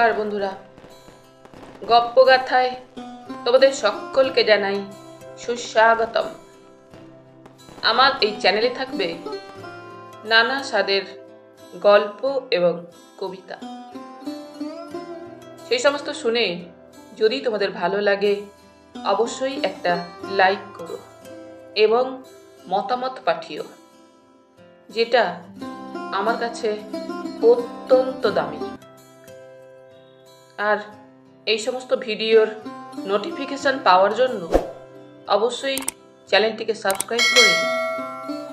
নমস্কার বন্ধুরা, গপ্পগাথায় তোমাদের সকলকে জানাই সুস্বাগতম। আমার এই চ্যানেলে থাকবে নানা স্বাদের গল্প এবং কবিতা। সেই সমস্ত শুনে যদি তোমাদের ভালো লাগে অবশ্যই একটা লাইক করো এবং মতামত পাঠিও, যেটা আমার কাছে অত্যন্ত দামি। আর এই সমস্ত ভিডিওর নোটিফিকেশন পাওয়ার জন্য অবশ্যই চ্যানেলটিকে সাবস্ক্রাইব করে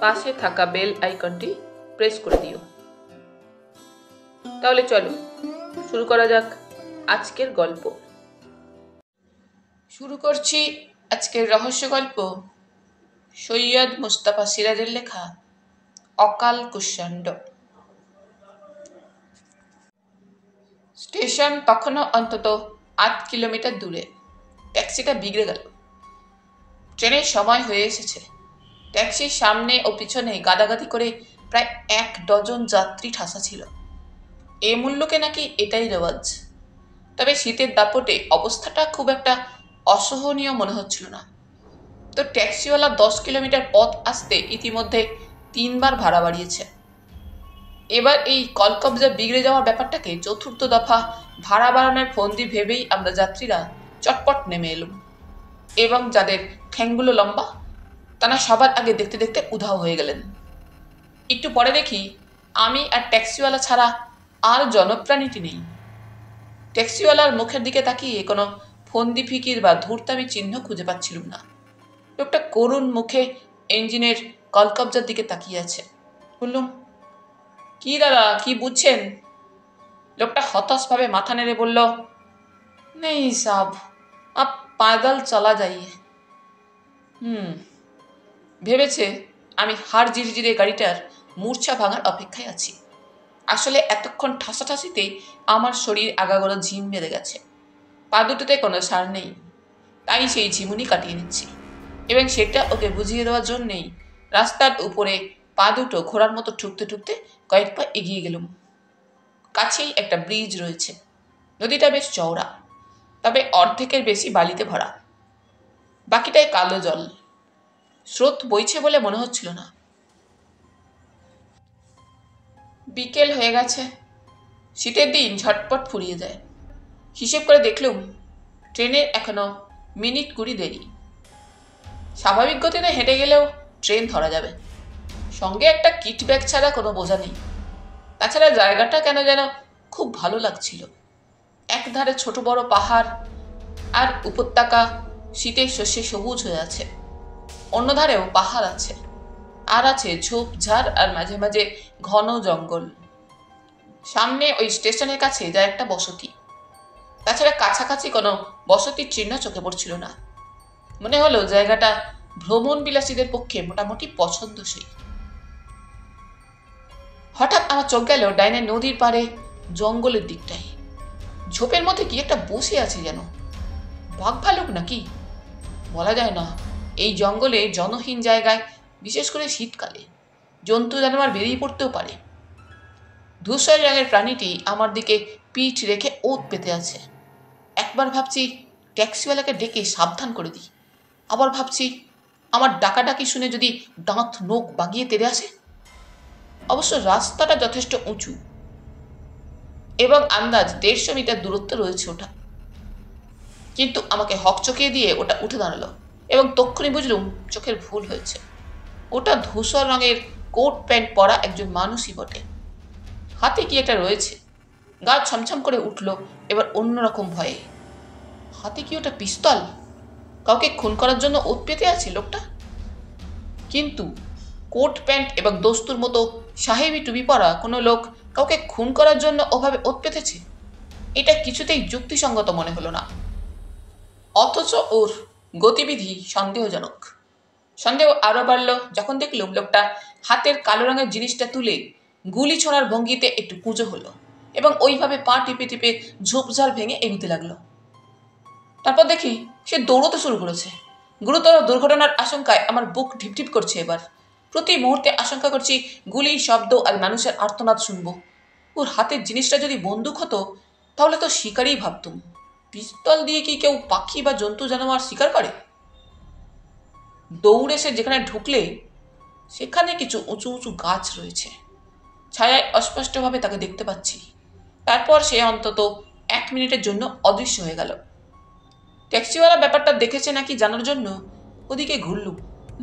পাশে থাকা বেল আইকনটি প্রেস করে দিও। তাহলে চলো শুরু করা যাক আজকের গল্প। শুরু করছি আজকের রহস্য গল্প, সৈয়দ মুস্তাফা সিরাজের লেখা অকাল কুষ্মাণ্ড। স্টেশন তখনও অন্তত 8 কিলোমিটার দূরে। ট্যাক্সিটা বিগড়ে গেল। ট্রেনের সময় হয়ে এসেছে। ট্যাক্সির সামনে ও পিছনে গাদাগাদি করে প্রায় 1 ডজন যাত্রী ঠাসা ছিল। এ মূল্যকে নাকি এটাই রেওয়াজ। তবে শীতের দাপটে অবস্থাটা খুব একটা অসহনীয় মনে হচ্ছিল না। তো ট্যাক্সিওয়ালা 10 কিলোমিটার পথ আসতে ইতিমধ্যে 3 বার ভাড়া বাড়িয়েছে। এবার এই কলকবজা বিগড়ে যাওয়ার ব্যাপারটাকে চতুর্থ দফা ভাড়া বাড়ানোর ফন্দি ভেবেই আমরা যাত্রীরা চটপট নেমে এলুম। এবং যাদের ঠ্যাংগুলো লম্বা তারা সবার আগে দেখতে দেখতে উধাও হয়ে গেলেন। একটু পরে দেখি আমি আর ট্যাক্সিওয়ালা ছাড়া আর জনপ্রাণীটি নেই। ট্যাক্সিওয়ালার মুখের দিকে তাকিয়ে কোনো ফন্দি ফিকির বা ধূর্তামি চিহ্ন খুঁজে পাচ্ছিলুম না। লোকটা করুণ মুখে ইঞ্জিনের কলকবজার দিকে তাকিয়ে আছে। বললুম, কি দাদা, কি বুঝছেন? লোকটা হতাশভাবে মাথা নেড়ে বলল, নেই সাব, আপ পায়দল চলা যাইয়ে। ভেবেছে আমি হাড় জিরজিরে গাড়িটার মূর্ছা ভাঙার অপেক্ষায় আছি। আসলে এতক্ষণ ঠাসাঠাসিতেই আমার শরীর আগাগোড়া ঝিম বেঁধে গেছে। পা দুটোতে কোনো সার নেই, তাই সেই ঝিমুনি কাটিয়ে নিচ্ছি। এবং সেটা ওকে বুঝিয়ে দেওয়ার জন্যেই রাস্তার উপরে পা দুটো ঘোড়ার মতো ঠুকতে ঠুকতে কয়েক পা এগিয়ে গেলুম। কাছেই একটা ব্রিজ রয়েছে। নদীটা বেশ চওড়া, তবে অর্ধেকের বেশি বালিতে ভরা। বাকিটায় কালো জল। স্রোত বইছে বলে মনে হচ্ছিল না। বিকেল হয়ে গেছে। শীতের দিন ঝটপট ফুরিয়ে যায়। হিসেব করে দেখলুম ট্রেনের এখনো মিনিট 20 দেরি। স্বাভাবিক গতিতে হেঁটে গেলেও ট্রেন ধরা যাবে। সঙ্গে একটা কিট ব্যাগ ছাড়া কোনো বোঝা নেই। তাছাড়া জায়গাটা কেন যেন খুব ভালো লাগছিল। একধারে ছোট বড় পাহাড় আর উপত্যকা শীতে শস্যে সবুজ হয়ে আছে। অন্য ধারেও পাহাড় আছে, আর আছে ঝোপঝাড় আর মাঝে মাঝে ঘন জঙ্গল। সামনে ওই স্টেশনের কাছে যা একটা বসতি। তাছাড়া কাছাকাছি কোনো বসতির চিহ্ন চোখে পড়ছিল না। মনে হলো জায়গাটা ভ্রমণ বিলাসীদের পক্ষে মোটামুটি পছন্দসই। হঠাৎ আমার চোখ গেল ডাইনে নদীর পাড়ে জঙ্গলের দিকটায়। ঝোপের মধ্যে কি একটা বসে আছে যেন। বাঘ ভালুক নাকি বলা যায় না। এই জঙ্গলে জনহীন জায়গায়, বিশেষ করে শীতকালে, জন্তু জানোয়ার বেরিয়ে পড়তেও পারে। ধূসর রঙের প্রাণীটি আমার দিকে পিঠ রেখে ওত পেতে আছে। একবার ভাবছি ট্যাক্সিওয়ালাকে ডেকে সাবধান করে দিই। আবার ভাবছি আমার ডাকাডাকি শুনে যদি দাঁত নোখ বাগিয়ে তেড়ে আসে। অবশ্য রাস্তাটা যথেষ্ট উঁচু এবং আন্দাজ 150 মিটার দূরত্ব রয়েছে ওটা। কিন্তু আমাকে হক চকিয়ে দিয়ে ওটা উঠে দাঁড়ালো এবং তক্ষুনি বুঝলুম চোখের ভুল হয়েছে। ওটা ধূসর রঙের কোট প্যান্ট পরা একজন মানুষই বটে। হাতে কি একটা রয়েছে। গা ছমছম করে উঠল এবার অন্যরকম ভয়ে। হাতে কি ওটা পিস্তল? কাউকে খুন করার জন্য ওত পেতে আছে লোকটা? কিন্তু কোট প্যান্ট এবং দস্তুর মতো সাহেবি টুপি পরা কোনো লোক কাউকে খুন করার জন্য ওভাবে ওত পেতেছে, এটা কিছুতেই যুক্তিসঙ্গত মনে হলো না। অথচ ওর গতিবিধি সন্দেহজনক। সন্দেহ আরও বাড়ল যখন দেখলুম লোকটা হাতের কালো রঙের জিনিসটা তুলে গুলি ছোড়ার ভঙ্গিতে একটু কুঁজো হলো এবং ওইভাবে পা টিপে টিপে ঝোপঝাড় ভেঙে এগুতে লাগলো। তারপর দেখি সে দৌড়তে শুরু করেছে। গুরুতর দুর্ঘটনার আশঙ্কায় আমার বুক ঢিপঢিপ করছে। এবার প্রতি মুহূর্তে আশঙ্কা করছি গুলি, শব্দ আর মানুষের আর্তনাদ শুনবো। ওর হাতের জিনিসটা যদি বন্দুক হতো তাহলে তো শিকারই ভাবতুম। পিস্তল দিয়ে কি কেউ পাখি বা জন্তু জানোয়ার শিকার করে? দৌড়ে সে যেখানে ঢুকলে সেখানে কিছু উঁচু উঁচু গাছ রয়েছে। ছায়ায় অস্পষ্টভাবে তাকে দেখতে পাচ্ছি। তারপর সে অন্তত 1 মিনিটের জন্য অদৃশ্য হয়ে গেল। ট্যাক্সিওয়ালা ব্যাপারটা দেখেছে নাকি জানার জন্য ওদিকে ঘুরলুম।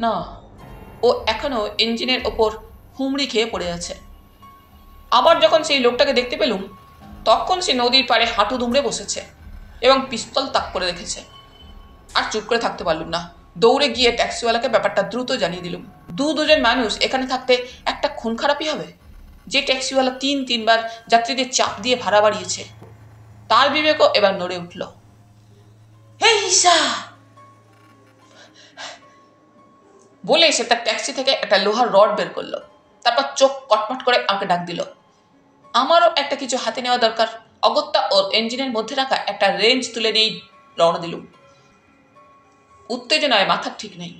না, ও এখনো ইঞ্জিনের ওপর হুমড়ি খেয়ে পড়ে আছে। আবার যখন সেই লোকটাকে দেখতে পেলুম, তখন সে নদীর পাড়ে হাঁটু দুমড়ে বসেছে এবং পিস্তল তাক করে রেখেছে। আর চুপ করে থাকতে পারলুম না। দৌড়ে গিয়ে ট্যাক্সিওয়ালাকে ব্যাপারটা দ্রুত জানিয়ে দিলুম। দুজন মানুষ এখানে থাকতে একটা খুন খারাপই হবে। যে ট্যাক্সিওয়ালা 3-3 বার যাত্রীদের চাপ দিয়ে ভাড়া বাড়িয়েছে, তার বিবেকও এবার নড়ে উঠল। হেই ঈশা বলে সে তার ট্যাক্সি থেকে একটা লোহার রড বের করলো। তারপর চোখ কটমট করে আমাকে ডাক দিল। আমারও একটা কিছু হাতে নেওয়া দরকার। অগত্যা ওর ইঞ্জিনের মধ্যে রাখা একটা রেঞ্জ তুলে নিয়েই রওনা দিলুম। উত্তেজনায় মাথার ঠিক নেই।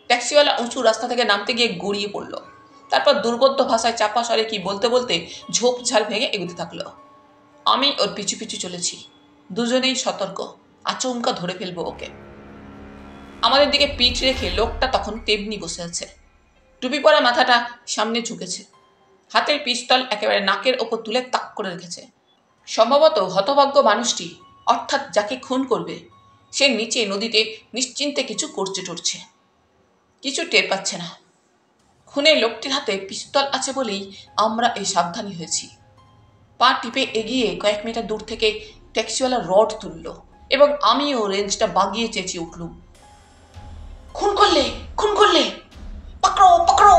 ট্যাক্সিওয়ালা উঁচু রাস্তা থেকে নামতে গিয়ে গড়িয়ে পড়ল। তারপর দুর্বোধ্য ভাষায় চাপা স্বরে কি বলতে বলতে ঝোপঝাড় ভেঙে এগোতে থাকলো। আমি ওর পিছু পিছু চলেছি। দুজনেই সতর্ক, আচমকা ধরে ফেলবো ওকে। আমাদের দিকে পিঠ রেখে লোকটা তখন তেমনি বসে আছে। টুপি পরা মাথাটা সামনে ঝুঁকেছে। হাতের পিস্তল একেবারে নাকের ওপর তুলে তাক করে রেখেছে। সম্ভবত হতভাগ্য মানুষটি, অর্থাৎ যাকে খুন করবে, সে নিচে নদীতে নিশ্চিন্তে কিছু করছে টরছে। কিছু টের পাচ্ছে না। খুনের লোকটির হাতে পিস্তল আছে বলেই আমরা এই সাবধানী হয়েছি। পা টিপে এগিয়ে কয়েক মিটার দূর থেকে ট্যাক্সিওয়ালা রড তুলল এবং আমিও রেঞ্জটা বাগিয়ে চেঁচিয়ে উঠলুম, খুন করলে, খুন করলে, পাকড়ো পাকড়ো।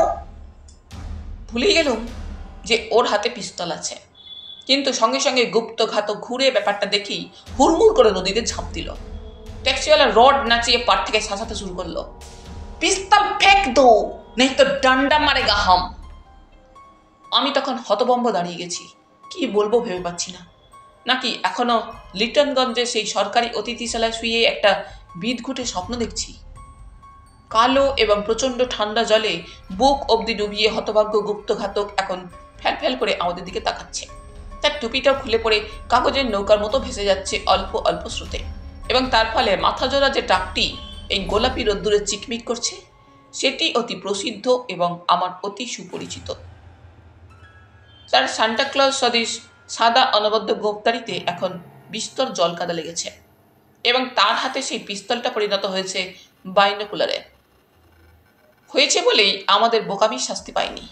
ভুলেই গেলুম যে ওর হাতে পিস্তল আছে। কিন্তু সঙ্গে সঙ্গে গুপ্তঘাত ঘুরে ব্যাপারটা দেখেই হুড়মুড় করে নদীতে ঝাঁপ দিল। ট্যাক্সিওয়ালা রড নাচিয়ে পাট থেকে শাসাতে শুরু করলো, পিস্তল ফেক দো, নেই তো ডান্ডা মারেগা হাম। আমি তখন হতবম্ব দাঁড়িয়ে গেছি। কি বলবো ভেবে পাচ্ছি না। নাকি এখনো লিটনগঞ্জে সেই সরকারি অতিথিশালায় শুয়ে একটা বিদঘুটে স্বপ্ন দেখছি। কালো এবং প্রচন্ড ঠান্ডা জলে বুক অবধি ডুবিয়ে হতভাগ্য গুপ্তঘাতক এখন ফ্যাল করে আমাদের দিকে তাকাচ্ছে। তার টুপিটাও খুলে পড়ে কাগজের নৌকার মতো ভেসে যাচ্ছে অল্প অল্প স্রোতে, এবং তার ফলে মাথা জোড়া যে টাকটি এই গোলাপি রোদ্দুরে চিকমিক করছে, সেটি অতি প্রসিদ্ধ এবং আমার অতি সুপরিচিত। তার সান্টাক্লজ সদৃশ সাদা অনবদ্য গোঁপদাড়িতে এখন বিস্তর জল কাদা লেগেছে এবং তার হাতে সেই পিস্তলটা পরিণত হয়েছে বাইনোকুলারে। হয়েছে বলেই আমাদের বোকামির শাস্তি পাইনি,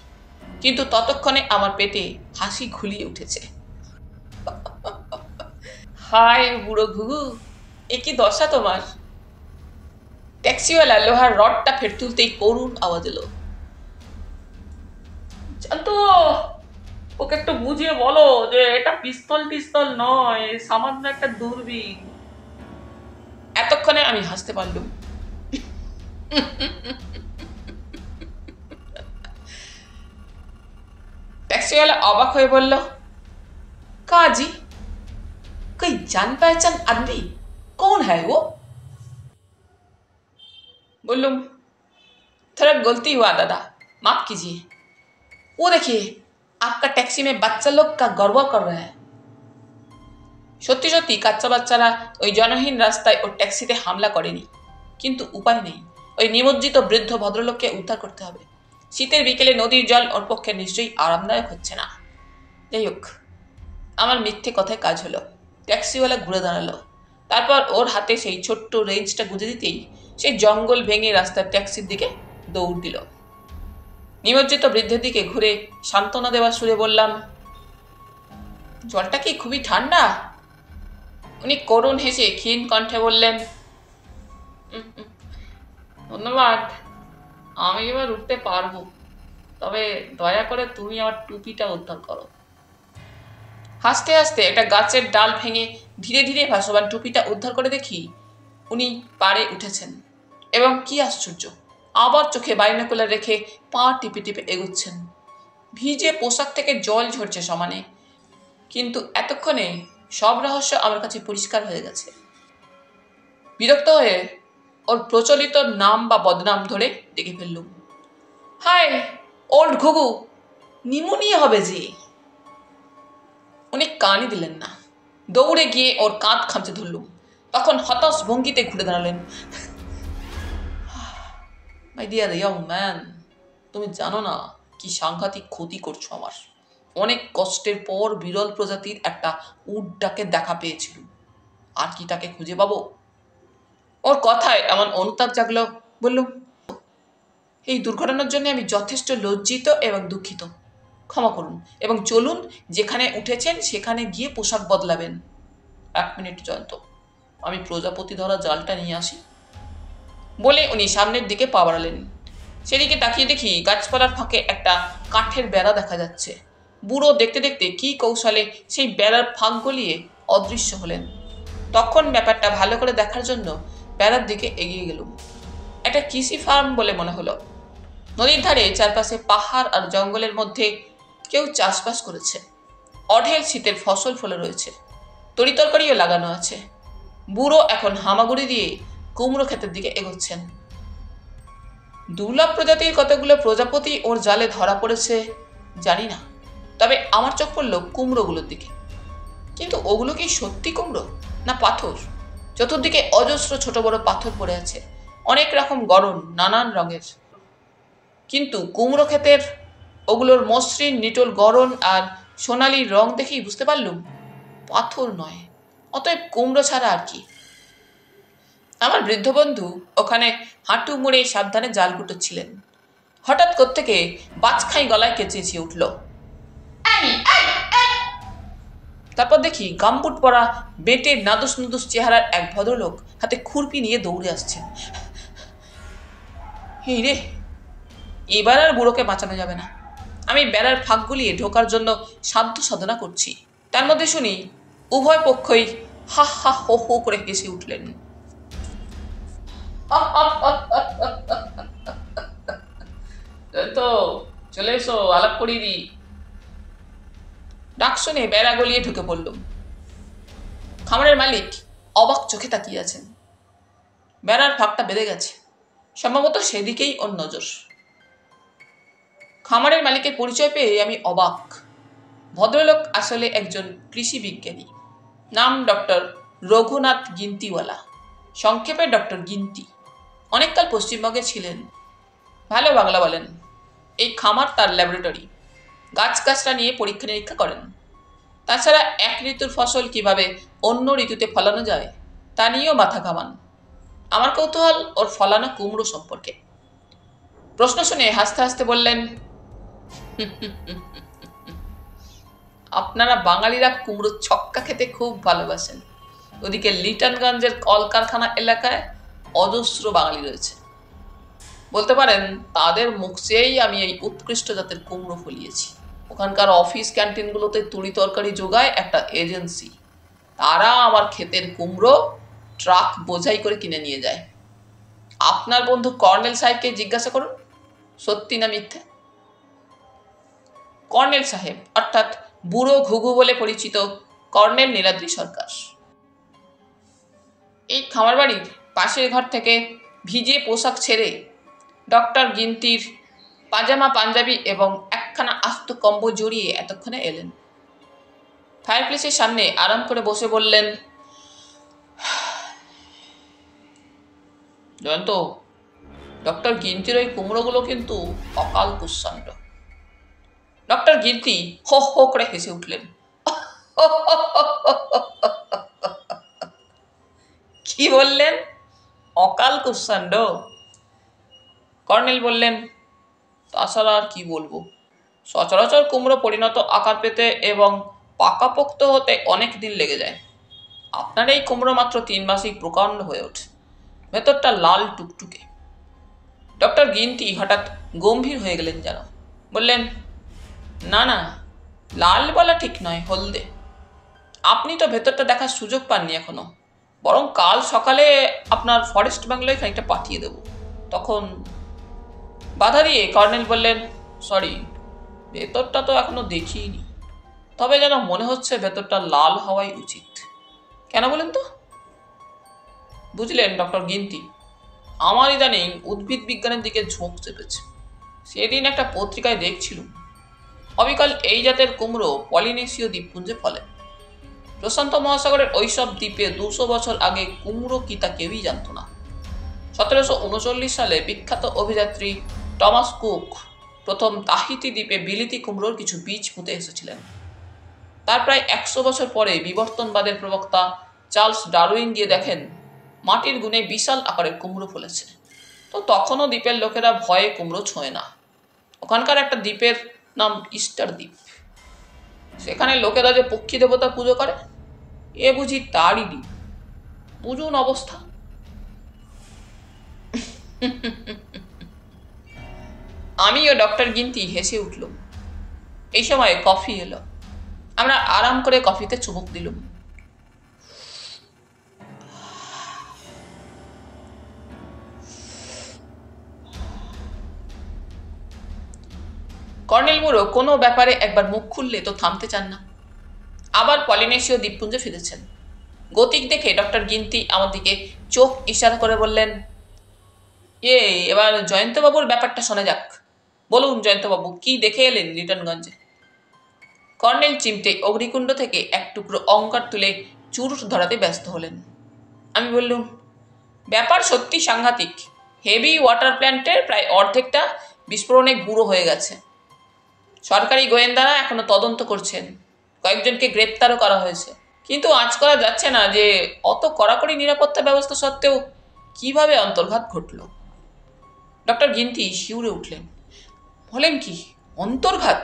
কিন্তু ততক্ষণে আমার পেটে হাসি ঘুলিয়ে উঠেছে। হায় বুড়ো ঘুঘু, এ কি দশা তোমার? ট্যাক্সিওয়ালা লোহার রডটা ফের তুলতেই করুণ আওয়াজ এলো, জানতো, ওকে একটু বুঝিয়ে বলো যে এটা পিস্তল টিস্তল নয়, সামান্য একটা দূরবীন। এতক্ষণে আমি হাসতে পারলুম। टैक्सीवाला অবাক হয়ে বলল, काजी कोई जान पहचान आदमी, कौन है वो? बोलूम, थोड़ा गलती हुआ दादा, माफ कीजिए। वो देखिए, आपका टैक्सी में बच्चा लोग का गौरव कर रहा है। সত্যি সত্যি কাচ্চা বাচ্চারা ওই জনহীন রাস্তায় ওর ট্যাক্সিতে হামলা করেনি, কিন্তু উপায় নেই, ওই নিমজ্জিত বৃদ্ধ ভদ্রলোককে উদ্ধার করতে হবে। শীতের বিকেলে নদীর জল ওর পক্ষে নিশ্চয়ই আরামদায়ক হচ্ছে না। যাই হোক, আমার মিথ্যে কথায় কাজ হলো। ট্যাক্সিওয়ালা ঘুরে দাঁড়ালো। তারপর ওর হাতে সেই ছোট্ট রেঞ্জটা গুঁজে দিতেই সেই জঙ্গল ভেঙে রাস্তার ট্যাক্সির দিকে দৌড় দিল। নিমজ্জিত বৃদ্ধের দিকে ঘুরে সান্ত্বনা দেওয়ার সুরে বললাম, জলটা কি খুবই ঠান্ডা? উনি করুণ হেসে ক্ষীণ কণ্ঠে বললেন, ধন্যবাদ, আমি এবার উঠতে পারবো, তবে দয়া করে তুমি আমার টুপিটা উদ্ধার করো। হাসতে হাসতে একটা গাছের ডাল ভেঙে ধীরে ধীরে ভাসমান টুপিটা উদ্ধার করে দেখি উনি পাড়ে উঠেছেন, এবং কি আশ্চর্য, আবার চোখে বাইনোকুলার রেখে পা টিপে টিপে এগুচ্ছেন। ভিজে পোশাক থেকে জল ঝরছে সমানে, কিন্তু এতক্ষণে সব রহস্য আমার কাছে পরিষ্কার হয়ে গেছে। বিরক্ত হয়ে ওর প্রচলিত নাম বা বদনাম ধরে ডেকে ফেললুম, হায় ওল্ড ঘুঘু, নিমোনিয়া হবে যে। উনি কানই দিলেন না। দৌড়ে গিয়ে ওর কাঁধ খামচে ধরলুম। তখন হতাশ ভঙ্গিতে ঘুরে দাঁড়ালেন। মাই ডিয়ার ইয়ং ম্যান, তুমি জানো না কি সাংঘাতিক ক্ষতি করছো আমার। অনেক কষ্টের পর বিরল প্রজাতির একটা উট ডাকের দেখা পেয়েছিল, আর কি তাকে খুঁজে পাবো? ওর কথায় এমন অনুতাপ জাগলো। বললুম, এই দুর্ঘটনার জন্য আমি যথেষ্ট লজ্জিত এবং দুঃখিত। ক্ষমা করুন এবং চলুন, যেখানে উঠেছেন সেখানে গিয়ে পোশাক বদলাবেন। 1 মিনিট জয়ন্ত, আমি প্রজাপতি ধরা জালটা নিয়ে আসি। বলে উনি সামনের দিকে পা বাড়ালেন। সেদিকে তাকিয়ে দেখি গাছপালার ফাঁকে একটা কাঠের বেড়া দেখা যাচ্ছে। বুড়ো দেখতে দেখতে কি কৌশলে সেই বেড়ার ফাঁক গলিয়ে অদৃশ্য হলেন। তখন ব্যাপারটা ভালো করে দেখার জন্য বেড়ার দিকে এগিয়ে গেলুম। একটা কৃষি ফার্ম বলে মনে হলো। নদীর ধারে চারপাশে পাহাড় আর জঙ্গলের মধ্যে কেউ চাষবাস করেছে। অঢেল শীতের ফসল ফলে রয়েছে, তরিতরকারিও লাগানো আছে। বুড়ো এখন হামাগুড়ি দিয়ে কুমড়ো ক্ষেতের দিকে এগোচ্ছেন। দুর্লভ প্রজাতির কতগুলো প্রজাপতি ওর জালে ধরা পড়েছে জানি না, তবে আমার চোখ পড়লো কুমড়োগুলোর দিকে। কিন্তু ওগুলো কি সত্যি কুমড়ো না পাথর? চতুর্দিকে অজস্র ছোট বড় পাথর পড়ে আছে, অনেক রকম গড়ন, নানান রঙের। কিন্তু কুমড়ো ক্ষেতের ওগুলোর মসৃণ নিটোল গড়ন আর সোনালি রং দেখেই বুঝতে পারলুম পাথর নয়, অতএব কুমড়ো ছাড়া আর কি। আমার বৃদ্ধ বন্ধু ওখানে হাঁটু মুড়ে সাবধানে জাল গুটোচ্ছিলেন। হঠাৎ কোত্থেকে বাজখাই গলায় চেঁচিয়ে উঠল। তারপর দেখি গামবুট পরা বেটে নাদুস নুদুস চেহারার এক ভদ্রলোক হাতে খুরপি নিয়ে দৌড়ে আসছেন। এই রে, এবার আর বুড়োকে বাঁচানো যাবে না। আমি বেড়ার ফাঁক গুলিয়ে ঢোকার জন্য সাধ্য সাধনা করছি। তার মধ্যে শুনি উভয় পক্ষই হা হা হো হো করে হেসে উঠলেন। তো চলে এসো, আলাপ করিয়ে দিই। ডাক শুনে বেড়া গলিয়ে ঢুকে পড়লুম। খামারের মালিক অবাক চোখে তাকিয়ে আছেন। বেড়ার ফাঁকটা বেঁধে গেছে, সম্ভবত সেদিকেই ওর নজর। খামারের মালিকের পরিচয় পেয়ে আমি অবাক। ভদ্রলোক আসলে একজন কৃষি বিজ্ঞানী, নাম ডক্টর রঘুনাথ গিন্তিওয়ালা, সংক্ষেপে ডক্টর গিন্তি। অনেককাল পশ্চিমবঙ্গে ছিলেন, ভালো বাংলা বলেন। এই খামার তার ল্যাবরেটরি, গাছগাছরা নিয়ে পরীক্ষা নিরীক্ষা করেন। তাছাড়া এক ঋতুর ফসল কিভাবে অন্য ঋতুতে ফলানো যায় তা নিয়েও মাথা ঘামান। আমার কৌতূহল ওর ফলানো কুমড়ো সম্পর্কে। প্রশ্ন শুনে হাসতে হাসতে বললেন, আপনারা বাঙালিরা কুমড়ো ছক্কা খেতে খুব ভালোবাসেন। ওদিকে লিটনগঞ্জের কলকারখানা এলাকায় অজস্র বাঙালি রয়েছে। বলতে পারেন তাদের মুখ চেয়েই আমি এই উৎকৃষ্ট জাতের কুমড়ো ফলিয়েছি। ওখানকার অফিস ক্যান্টিনগুলোতে তুলি তরকারি যোগায় একটা এজেন্সি, তারা আমার ক্ষেতের কুমড়ো ট্রাক বোঝাই করে কিনে নিয়ে যায়। আপনার বন্ধু কর্নেল সাহেবকে জিজ্ঞাসা করুন, সত্যি না মিথ্যে। কর্নেল সাহেব অর্থাৎ বুড়ো ঘুঘু বলে পরিচিত কর্নেল নীলাদ্রি সরকার। এই খামার বাড়ির পাশের ঘর থেকে ভিজে পোশাক ছেড়ে ডক্টর গিন্তির পাজামা পাঞ্জাবি এবং একখানা আস্ত কম্বল জড়িয়ে এতক্ষণে এলেন। ফায়ারপ্লেসের সামনে আরাম করে বসে বললেন, জয়ন্ত, ডক্টর গিন্তির ওই কুমড়োগুলো কিন্তু অকাল কুৎসাণ্ড। ডক্টর গিন্তি হো হো করে হেসে উঠলেন। কি বললেন? অকাল কুৎসাণ্ড? কর্নেল বললেন, তাছাড়া আর কি বলবো, সচরাচর কুমড়ো পরিণত আকার পেতে এবং পাকাপোক্ত হতে অনেক দিন লেগে যায়। আপনার এই কুমড়ো মাত্র 3 মাসেই প্রকাণ্ড হয়ে ওঠে, ভেতরটা লাল টুকটুকে। ডক্টর গিন্তি হঠাৎ গম্ভীর হয়ে গেলেন যেন। বললেন, না না, লাল বলা ঠিক নয়, হলদে। আপনি তো ভেতরটা দেখার সুযোগ পাননি এখনো, বরং কাল সকালে আপনার ফরেস্ট বাংলায় খানিকটা পাঠিয়ে দেব। তখন বাধা দিয়ে কর্নেল বললেন, সরি, ভেতরটা তো এখনো দেখিনি, তবে যেন মনে হচ্ছে ভেতরটা লাল হওয়াই উচিত। কেন বলেন তো? বুঝলেন ডক্টর গিন্তি, আমার ইদানিং উদ্ভিদ বিজ্ঞানের দিকে ঝোঁক চেপেছে। সেদিন একটা পত্রিকায় দেখছিলাম অবিকল এই জাতের কুমড়ো পলিনেশীয় দ্বীপপুঞ্জে ফলে। প্রশান্ত মহাসাগরের ওইসব দ্বীপে 200 বছর আগে কুমড়ো কি তা কেউই জানত না। 1739 সালে বিখ্যাত অভিযাত্রী টমাস কুক প্রথম তাহিতি দ্বীপে বিলিতি কুমড়োর কিছু বীজ পুঁতে এসেছিলেন। তার প্রায় 100 বছর পরে বিবর্তনবাদের প্রবক্তা চার্লস ডারউইন গিয়ে দেখেন মাটির গুণে বিশাল আকারের কুমড়ো ফলেছে। তো তখনও দ্বীপের লোকেরা ভয়ে কুমড়ো ছোঁয় না। ওখানকার একটা দ্বীপের নাম ইস্টার দ্বীপ। সেখানে লোকেরা যে পক্ষী দেবতা পুজো করে, এ বুঝি তারই দ্বীপ। বুঝুন অবস্থা। আমি ও ডক্টর গিন্তি হেসে উঠলুম। এই সময় কফি এলো। আমরা আরাম করে কফিতে চুমুক দিলুম। কর্নেল মুরো কোনো ব্যাপারে একবার মুখ খুললে তো থামতে চান না। আবার পলিনেশীয় দ্বীপপুঞ্জে ফিরেছেন। গতিক দেখে ডক্টর গিন্তি আমার দিকে চোখ ইশারা করে বললেন, এবার জয়ন্তবাবুর ব্যাপারটা শোনা যাক। বলুন জয়ন্তবাবু, কি দেখে এলেন লিটনগঞ্জে? কর্নেল চিমটে অগ্নিকুণ্ড থেকে এক টুকরো অঙ্গার তুলে চুরুট ধরাতে ব্যস্ত হলেন। আমি বললুম, ব্যাপার সত্যি সাংঘাতিক। হেভি ওয়াটার প্ল্যান্টের প্রায় অর্ধেকটা বিস্ফোরণে গুঁড়ো হয়ে গেছে। সরকারি গোয়েন্দারা এখনো তদন্ত করছেন। কয়েকজনকে গ্রেপ্তারও করা হয়েছে। কিন্তু আঁচ করা যাচ্ছে না যে অত কড়াকড়ি নিরাপত্তা ব্যবস্থা সত্ত্বেও কিভাবে অন্তর্ঘাত ঘটল। ডক্টর গিন্তি শিউরে উঠলেন। বলেন কি, অন্তর্ঘাত?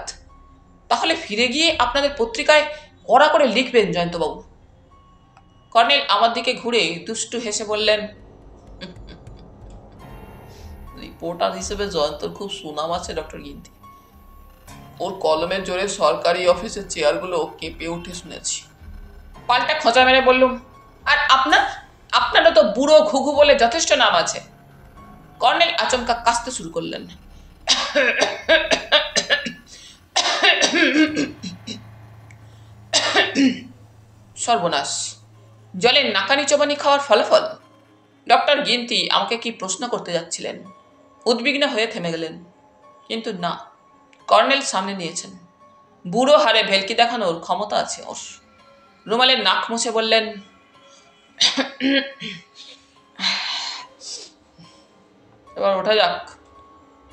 তাহলে ফিরে গিয়ে আপনাদের পত্রিকায় কড়া করে লিখবেন জয়ন্তবাবু। কর্নেল আমার দিকে ঘুরে দুষ্টু হেসে বললেন, রিপোর্টার হিসেবে জয়ন্তর খুব সুনাম আছে ডক্টর গিন্তি। ওর কলমের জোরে সরকারি অফিসের চেয়ারগুলো কেঁপে উঠে শুনেছি। পাল্টা খোঁচা মেরে বললুম, আর আপনারও তো বুড়ো ঘুঘু বলে যথেষ্ট নাম আছে। কর্নেল আচমকা কাশতে শুরু করলেন। সর্বনাশ, জলে নাকানি চোবানি খাওয়ার ফলাফল। ডক্টর গিন্তি আমাকে কি প্রশ্ন করতে যাচ্ছিলেন। উদ্বিগ্ন হয়ে থেমে গেলেন, কিন্তু না, কর্নেল সামনে নিয়েছেন। বুড়ো হারে ভেলকি দেখানোর ক্ষমতা আছে ওর। রুমালের নাক মুছে বললেন, এবার ওঠা যাক,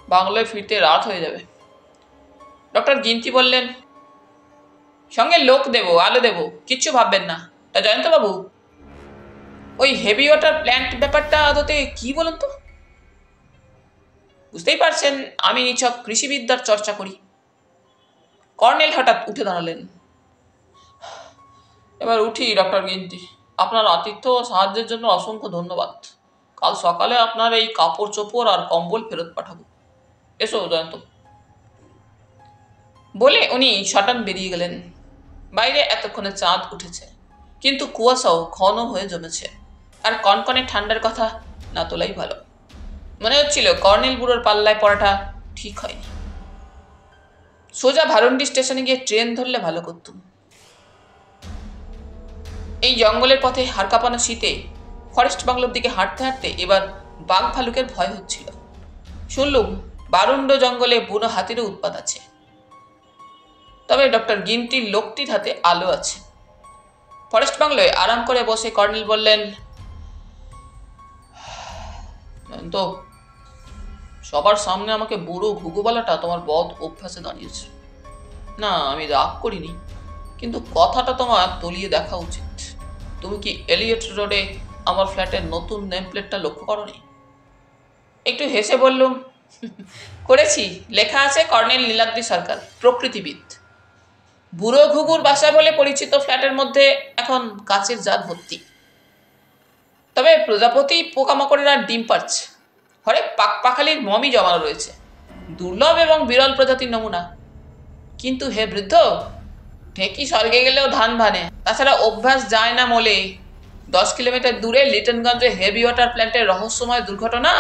বাংলায় ফিরতে রাত হয়ে যাবে। ডক্টর গিন্তি বললেন, সঙ্গে লোক দেব, আলো দেব, কিচ্ছু ভাববেন না। তা জয়ন্তবাবু, ওই হেভি ওয়াটার প্ল্যান্ট ব্যাপারটা আদতে কি বলুন তো? বুঝতেই পারছেন আমি নিছক কৃষিবিদ্যার চর্চা করি। কর্নেল হঠাৎ উঠে দাঁড়ালেন। এবার উঠি ডক্টর গিন্তি। আপনার আতিথ্য ও সাহায্যের জন্য অসংখ্য ধন্যবাদ। কাল সকালে আপনার এই কাপড় চোপড় আর কম্বল ফেরত পাঠাবো। এসো জয়ন্ত। বলে উনি শটান বেরিয়ে গেলেন। বাইরে এতক্ষণে চাঁদ উঠেছে, কিন্তু কুয়াশাও ঘন হয়ে জমেছে। আর কনকনে ঠান্ডার কথা না তোলাই ভালো। মনে হচ্ছিল কর্নেল বুড়োর পাল্লায় পড়াটা ঠিক হয়নি। সোজা ভারুন্ডি স্টেশনে গিয়ে ট্রেন ধরলে ভালো করতুম। এই জঙ্গলের পথে হাড় কাঁপানো শীতে ফরেস্ট বাংলোর দিকে হাঁটতে হাঁটতে এবার বাঘ ভালুকের ভয় হচ্ছিল। শুনলুম বারুণ্ড জঙ্গলে বুনো হাতিরও উৎপাত আছে। তবে ডক্টর গিন্তির লোকটির হাতে আলো আছে। ফরেস্ট বাংলোয় আরাম করে বসে কর্নেল বললেন, তো সবার সামনে আমাকে বুড়ো ঘুঘু বলাটা তোমার বদ অভ্যাসে দাঁড়িয়েছে। না, আমি রাগ করিনি, কিন্তু কথাটা তোমার তলিয়ে দেখা উচিত। তুমি কি এলিয়ট রোডে আমার ফ্ল্যাটের নতুন নেম প্লেটটা লক্ষ্য করোনি? একটু হেসে বললুম, করেছি। লেখা আছে কর্নেল নীলাদ্রি সরকার, প্রকৃতিবিদ। বুড়ো ঘুঘুর বাসা বলে পরিচিত ফ্ল্যাটের মধ্যে এখন কাচের জাত ভর্তি। তবে প্রজাপতি পোকামাকড়েরা ডিম পাচ্ছে। ঘরে পাকপাখালির মমি জমানো রয়েছে, দুর্লভ এবং বিরল প্রজাতির নমুনা। কিন্তু হে বৃদ্ধ, ঢেকি স্বর্গে গেলেও ধান ভানে। তাছাড়া অভ্যাস যায় না মলে। 10 কিলোমিটার দূরে লিটনগঞ্জে হেভি ওয়াটার প্ল্যান্টের রহস্যময় দুর্ঘটনা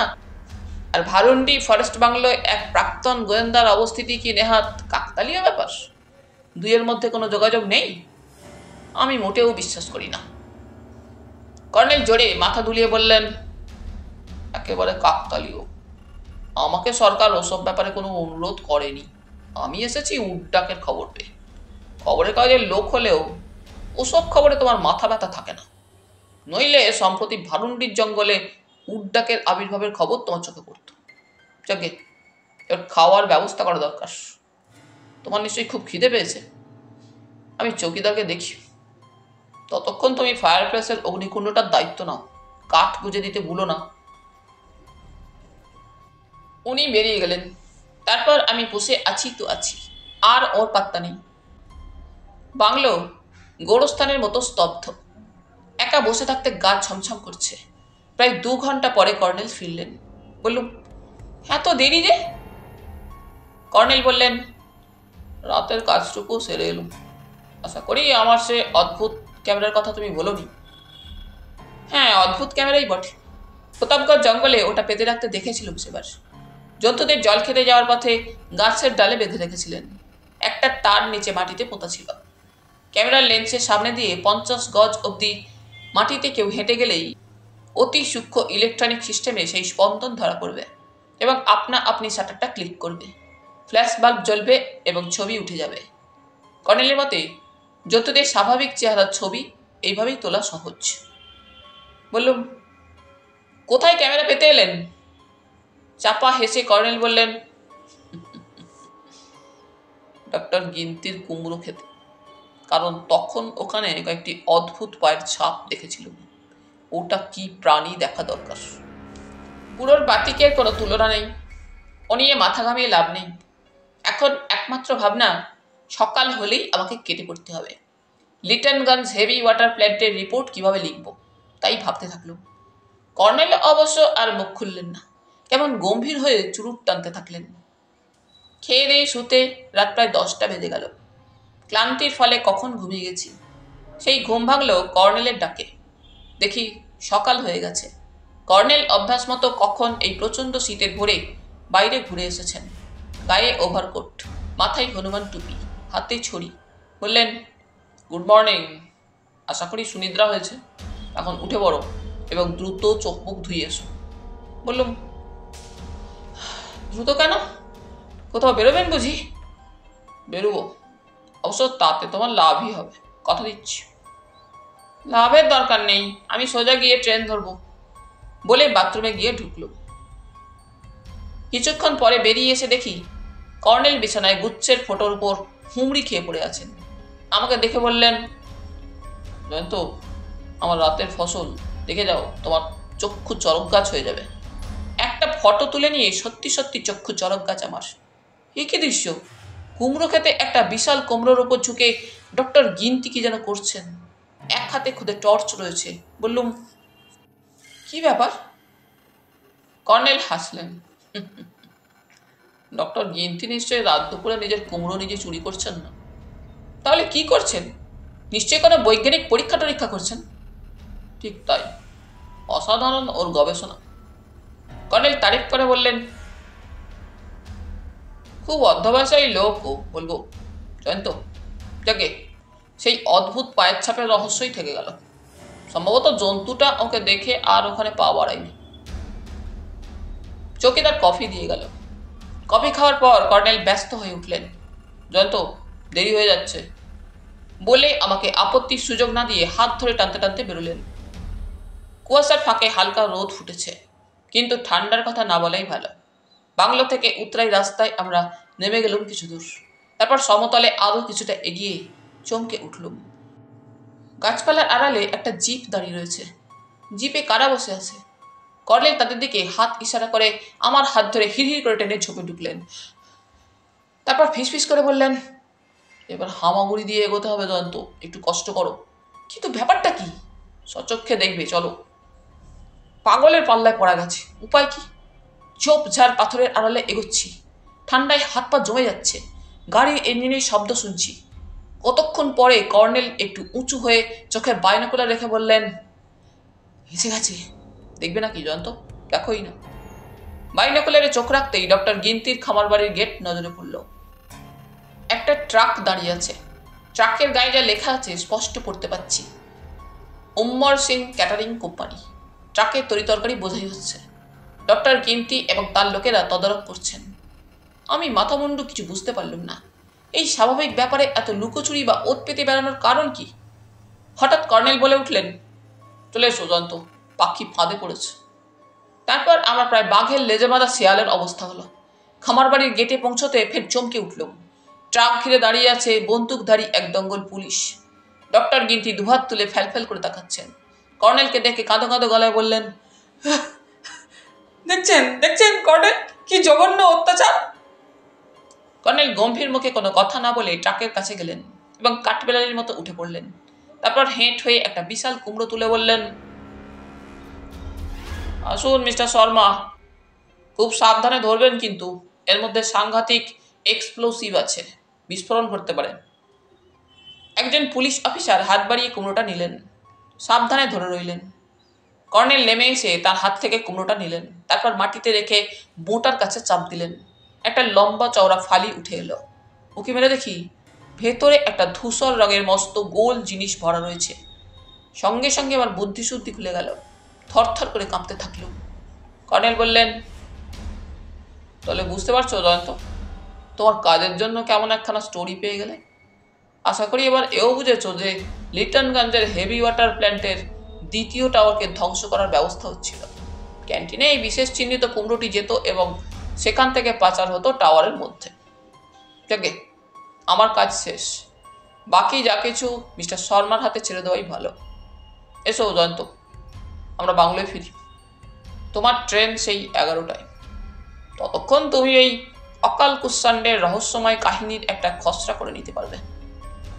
আর ভারুন্ডি ফরেস্ট বাংলোয় এক প্রাক্তন গোয়েন্দার অবস্থিতি কি নেহাত কাকতালীয় ব্যাপার? দুইয়ের মধ্যে কোনো যোগাযোগ নেই? আমি মোটেও বিশ্বাস করি না। কর্নেল জোরে মাথা দুলিয়ে বললেন, একেবারে কাকতালীয়। আমাকে সরকার ওসব ব্যাপারে কোনো অনুরোধ করেনি। আমি এসেছি উড্ডাকের খবর পেয়ে। খবরের কাগজের লোক হলেও ওসব খবরে তোমার মাথা ব্যথা থাকে না। নইলে সম্প্রতি ভারুন্ডির জঙ্গলে উড্ডাকের আবির্ভাবের খবর তোমার চোখে পড়তো। যাকে এবার খাওয়ার ব্যবস্থা করা দরকার। তোমার নিশ্চয়ই খুব খিদে পেয়েছে। আমি চৌকিদারকে দেখি। ততক্ষণ তুমি ফায়ার প্লেসের অগ্নিকুণ্ডটার দায়িত্ব নাও। কাঠ গুঁজে দিতে ভুলো না। উনি বেরিয়ে গেলেন। তারপর আমি বসে আছি তো আছি, আর ওর পাত্তা নেই। বাংলো গোরস্থানের মতো স্তব্ধ। একা বসে থাকতে গা ছমছম করছে। প্রায় 2 ঘন্টা পরে কর্নেল ফিরলেন। বললুম, এত দেরি যে? কর্নেল বললেন, রাতের কাজটুকু সেরে এলুম। আশা করি আমার সে অদ্ভুত ক্যামেরার কথা তুমি বলোনি। হ্যাঁ, অদ্ভুত ক্যামেরাই বটে। প্রতাপগড় জঙ্গলে ওটা পেতে রাখতে দেখেছিলাম সেবার। জন্তুদের জল খেতে যাওয়ার পথে গাছের ডালে বেঁধে রেখেছিলেন। একটা তার নিচে মাটিতে পোতা ছিল। ক্যামেরার লেন্সের সামনে দিয়ে 50 গজ অবধি মাটিতে কেউ হেঁটে গেলেই অতি সূক্ষ্ম ইলেকট্রনিক সিস্টেমে সেই স্পন্দন ধরা পড়বে এবং আপনা আপনি শাটারটা ক্লিক করবে। ফ্ল্যাশ বাল্ব জ্বলবে এবং ছবি উঠে যাবে। কর্নেলের মতে জন্তুদের স্বাভাবিক চেহারার ছবি এইভাবেই তোলা সহজ। বললুম, কোথায় ক্যামেরা পেতে এলেন? চাপা হেসে কর্নেল বললেন, ডক্টর গিন্তির কুমড়ো খেতে। কারণ তখন ওখানে কয়েকটি অদ্ভুত পায়ের ছাপ দেখেছিল। ওটা কি প্রাণী দেখা দরকার। পুরোর বাতিকের কোনো তুলনা নেই। ও নিয়ে মাথা ঘামিয়ে লাভ নেই। এখন একমাত্র ভাবনা, সকাল হলেই আমাকে কেটে পড়তে হবে। লিটনগঞ্জ হেভি ওয়াটার প্ল্যান্টের রিপোর্ট কিভাবে লিখব, তাই ভাবতে থাকলাম। কর্নেল অবশ্য আর মুখ খুললেন না। কেমন গম্ভীর হয়ে চুরুট টানতে থাকলেন। খেয়ে দিয়ে শুতে রাত প্রায় 10টা বেজে গেল। ক্লান্তির ফলে কখন ঘুমিয়ে গেছি। সেই ঘুম ভাঙল কর্নেলের ডাকে। দেখি সকাল হয়ে গেছে। কর্নেল অভ্যাস মতো কখন এই প্রচণ্ড শীতের ভোরে বাইরে ঘুরে এসেছেন। গায়ে ওভারকোট, মাথায় হনুমান টুপি, হাতে ছড়ি। বললেন, গুড মর্নিং। আশা করি সুনিদ্রা হয়েছে। এখন উঠে পড়ো এবং দ্রুত চোখ মুখ ধুয়ে এসো। বললুম, দ্রুত কেন? কোথাও বেরোবেন বুঝি? বেরোবো, অবশ্য তাতে তোমার লাভই হবে, কথা দিচ্ছি। লাভের দরকার নেই, আমি সোজা গিয়ে ট্রেন ধরবো বলে বাথরুমে গিয়ে ঢুকলুম। কিছুক্ষণ পরে বেরিয়ে এসে দেখি কর্নেল বিছানায় গুচ্ছের ফটোর উপর হুমড়ি খেয়ে পড়ে আছেন। আমাকে দেখে বললেন, জয়ন্ত, আমার রাতের ফসল দেখে যাও, তোমার চক্ষু চরক গাছ হয়ে যাবে। একটা ফটো তুলে নিয়ে সত্যি সত্যি চক্ষু চরক গাছ আমার। এ কি দৃশ্য! কুমড়ো খেতে একটা বিশাল কুমড়োর ওপর ঝুঁকে ডক্টর গিন্তি কি যেন করছেন। এক হাতে খুদে টর্চ রয়েছে। বললুম, কি ব্যাপার? কর্নেল হাসলেন। ডক্টর গিন্তি নিশ্চয়ই রাত দুপুরে নিজের কুমড়ো নিজে চুরি করছেন না। তাহলে কি করছেন? নিশ্চয়ই কোনো বৈজ্ঞানিক পরীক্ষা টরীক্ষা করছেন। ঠিক তাই, অসাধারণ ওর গবেষণা। কর্নেল তারিফ করে বললেন, খুব অধ্যবসায়ী লোক ও, বলবো। জয়ন্ত, যাকে সেই অদ্ভুত পায়ের ছাপের রহস্যই থেকে গেল। সম্ভবত জন্তুটা ওকে দেখে আর ওখানে পা বাড়ায়নি। চৌকিদার কফি দিয়ে গেল। কফি খাওয়ার পর কর্নেল ব্যস্ত হয়ে উঠলেন। জয়ন্ত, দেরি হয়ে যাচ্ছে বলে আমাকে আপত্তির সুযোগ না দিয়ে হাত ধরে টানতে টানতে বেরোলেন। কুয়াশার ফাঁকে হালকা রোদ ফুটেছে, কিন্তু ঠান্ডার কথা না বলাই ভালো। বাংলো থেকে উত্তরাই রাস্তায় আমরা নেমে গেলুম কিছু দূর। তারপর সমতলে আরও কিছুটা এগিয়ে চমকে উঠলুম। গাছপালার আড়ালে একটা জিপ দাঁড়িয়ে রয়েছে। জিপে কারা বসে আছে? কর্নেল তাদের দিকে হাত ইশারা করে আমার হাত ধরে হিড়হিড় করে টেনে ঝোপে ঢুকলেন। তারপর ফিসফিস করে বললেন, এবার হামাগুড়ি দিয়ে এগোতে হবে জয়ন্ত, একটু কষ্ট করো। কিন্তু ব্যাপারটা কি? সচক্ষে দেখবে, চলো। পাগলের পাল্লায় পড়া গেছে, উপায় কি? ঝোপঝাড় পাথরের আড়ালে এগোচ্ছি। ঠান্ডায় হাত পা জমে যাচ্ছে। গাড়ির ইঞ্জিনের শব্দ শুনছি। কতক্ষণ পরে কর্নেল একটু উঁচু হয়ে চোখের বাইনোকুলার রেখে বললেন, এসে গেছে, দেখবে না কি জয়ন্ত? দেখোই না। বাইনোকুলারে চোখ রাখতেই ডক্টর গিন্তির খামার বাড়ির গেট নজরে পড়ল। একটা ট্রাক দাঁড়িয়ে আছে। ট্রাকের গায়ে যা লেখা আছে স্পষ্ট পড়তে পাচ্ছি, উম্মর সিং ক্যাটারিং কোম্পানি। ট্রাকের তরিতরকারি বোঝাই হচ্ছে। ডক্টর গিন্তি এবং তার লোকেরা তদারক করছেন। আমি মাথামুন্ডু কিছু বুঝতে পারলাম না। এই স্বাভাবিক ব্যাপারে এত লুকোচুরি বা ওত পেতে বেড়ানোর কারণ কি? হঠাৎ কর্নেল বলে উঠলেন, চলে এসো জয়ন্ত, পাখি ফাঁদে পড়েছে। তারপর আমার প্রায় বাঘের লেজে বাঁধা শিয়ালের অবস্থা হলো। খামার বাড়ির গেটে পৌঁছতে ফের চমকে উঠলুম। ট্রাক ঘিরে দাঁড়িয়ে আছে বন্দুকধারী এক দঙ্গল পুলিশ। ডক্টর গিন্তি দুহাত তুলে ফ্যালফ্যাল করে তাকাচ্ছেন। কর্নেলকে ডেকে কাঁদো কাঁদো গলায় বললেন, দেখছেন দেখছেন কর্নেল, কি জঘন্য অত্যাচার। কর্নেল গম্ভীর মুখে কোনো কথা না বলে ট্রাকের কাছে গেলেন এবং কাঠবেলালির মতো উঠে পড়লেন। তারপর হেঁট হয়ে একটা বিশাল কুমড়ো তুলে বললেন, আসুন মিস্টার শর্মা, খুব সাবধানে ধরবেন, কিন্তু এর মধ্যে সাংঘাতিক এক্সপ্লোসিভ আছে, বিস্ফোরণ ঘটতে পারে। একজন পুলিশ অফিসার হাত বাড়িয়ে কুমড়োটা নিলেন, সাবধানে ধরে রইলেন। কর্নেল নেমে এসে তার হাত থেকে কুমড়োটা নিলেন, তারপর মাটিতে রেখে বোঁটার কাছে চাপ দিলেন। একটা লম্বা চওড়া ফালি উঠে এলো। উঁকি মেরে দেখি ভেতরে একটা ধূসর রঙের মস্ত গোল জিনিস ভরা রয়েছে। সঙ্গে সঙ্গে আমার বুদ্ধিশুদ্ধি খুলে গেল, থরথর করে কাঁপতে থাকলুম। কর্নেল বললেন, তাহলে বুঝতে পারছো জয়ন্ত, তোমার কাজের জন্য কেমন একখানা স্টোরি পেয়ে গেলে। আশা করি এবার এও বুঝেছো যে লিটনগঞ্জের হেভি ওয়াটার প্ল্যান্টের দ্বিতীয় টাওয়ারকে ধ্বংস করার ব্যবস্থা হচ্ছিল। ক্যান্টিনে এই বিশেষ চিহ্নিত কুমড়োটি যেত এবং সেখান থেকে পাচার হতো টাওয়ারের মধ্যে। দেখে আমার কাজ শেষ, বাকি যা কিছু মিস্টার শর্মার হাতে ছেড়ে দেওয়াই ভালো। এসো জয়ন্ত, আমরা বাংলোয় ফিরি। তোমার ট্রেন সেই 11টায়। ততক্ষণ তুমি এই অকাল কুষাণ্ডের রহস্যময় কাহিনীর একটা খসড়া করে নিতে পারবে।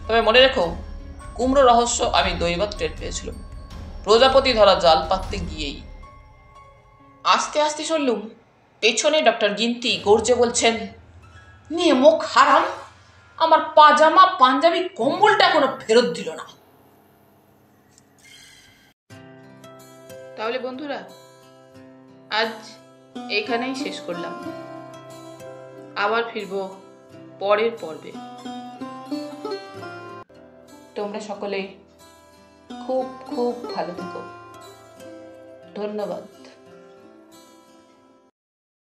তবে মনে রেখো, কুমড়ো রহস্য আমি দৈবাত টের পেয়েছিলাম প্রজাপতি ধরা জাল পাততে গিয়েই। আস্তে আস্তে শুনলুম পেছনে ডক্টর গিন্তি গর্জে বলছেন, নিয়ে মুখ হারাম, আমার পাজামা পাঞ্জাবি কম্বলটা এখনো ফেরত দিল না। তাহলে বন্ধুরা, আজ এখানেই শেষ করলাম। আবার ফিরবো পরের পর্বে। তোমরা সকলে খুব খুব ভালো থেকো। ধন্যবাদ।